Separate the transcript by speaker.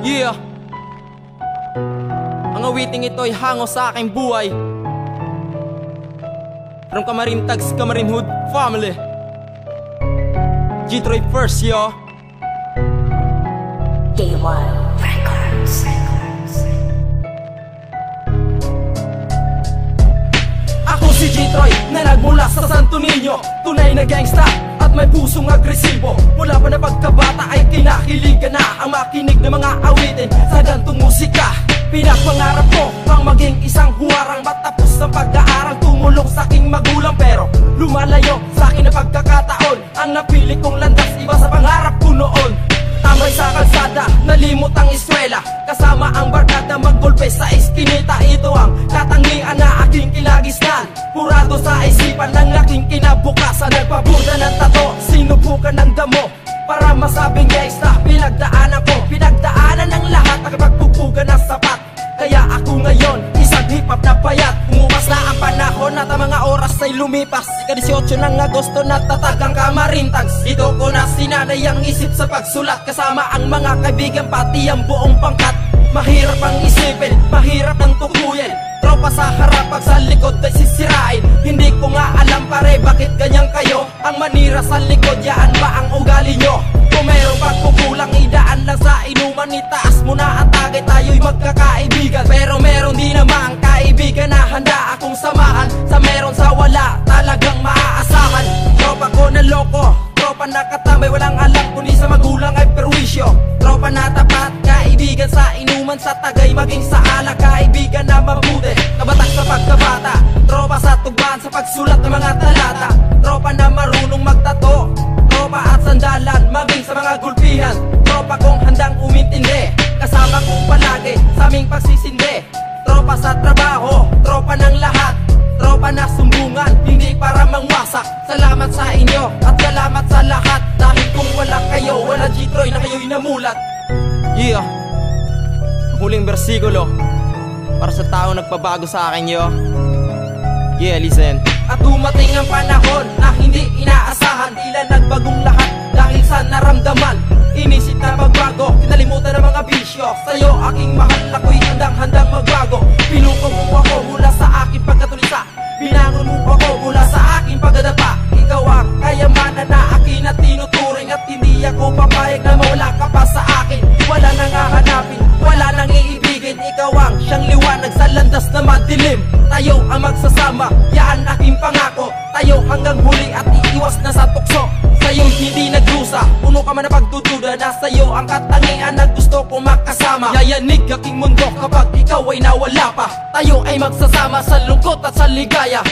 Speaker 1: Yeah. Ang awiting ito'y hango sa aking buhay. From Kamarintags, Kamarinhood family. G-Troy first, yo.
Speaker 2: Day One Records.
Speaker 1: Ako si G-Troy na nagmula sa Santo Niño. Tunay na gangsta at may pusong agresibo. Mula pa na pagkabata ay kinakiligan na ang makinig ng mga awitin sa gantong musika. Pinapangarap ko pang maging isang huwarang matapos ng pag-aaral, tumulong sa aking magulang. Pero lumalayo sa akin na pagkakataon, ang napili kong landas iba sa pangarap ko noon. Tambay sa kalsada, nalimot ang eskwela, kasama ang barkada maggolpe sa eskinita. Ito ang katangian na aking kilagisnan, purado sa isipan ng aking kinabukasan. Nagpabuda ng tato, sinubukan ng damo, para masabing gangsta. Pinagdaanan ko, pinagdaanan ng lahat, nakapagpupugan ng sapat. Kaya ako ngayon, isang hip-hop na payat. Umuwas na ang panahon at ang mga oras ay lumipas. Ika-18 ng Agosto natatag ang Kamarintags. Ito ko na sinanay ang isip sa pagsulat, kasama ang mga kaibigan pati ang buong pangkat. Mahirap ang isipin, mahirap ang tukuyin. Tropa sa harap, pag sa likod ay sisirain. Hindi ko nga alam pare bakit ganyan kayo. Ang manira sa likod, yaan ba ang ugali nyo? Kung meron pagkukulang, idaan lang sa inuman. Itaas mo na ang tagay, tayo'y magkakaibigan. Pero meron din namang kaibigan na handa akong samahan. Sa meron sa wala, talagang maaasahan. Tropa ko na loko, tropa na katambay, walang alam kundi sa magulang ay perwisyo. Tropa na tapat, kaibigan sa inuman, sa tagay maging sa alak. Kaibigan na mabuti, kabatak sa pagkabata. Tropa sa tugman, sa pagsulat ng mga talata. Tropa na marunong magtato, tropa at sandalan, maging sa mga gulpihan. Tropa kong handang umintindi, kasama kong palagi sa aming pagsisindi. Tropa sa trabaho, tropa ng lahat. Tropa na sumbungan, hindi para mangwasak. Salamat sa inyo at salamat sa lahat. Dahil kung wala kayo, wala G-Troy na kayo'y namulat. Yeah. Huling bersikulo para sa tao nagpabago sa akin, yo. Yeah, listen. At dumating ang panahon na hindi inaasahan, tila nagbagong lahat dahil sa naramdaman. Inisip na magbago, kinalimutan ng mga bisyo. Sa'yo aking mahal, ako'y handang-handang magbago. Pinuko mo ako mula sa aking pagkatulisa, binangon mo ako mula sa aking pagdadapa. Ikaw ang kayamanan na akin at tinuturing, at hindi ako papayag na mawala ka pa sa akin. Wala nang hahanapin, wala nang iibigin. Ikaw ang siyang liwanag sa landas na madilim. Tayo ang magsasama, yan aking pangako. Tayo hanggang huli at iiwas na sa tukso. Sa'yo'y hindi nagdusa, puno ka man na pagdududa, na sa'yo ang katangian na gusto ko makasama. Yayanig aking mundo kapag ikaw ay nawala pa. Tayo ay magsasama sa lungkot at sa ligaya.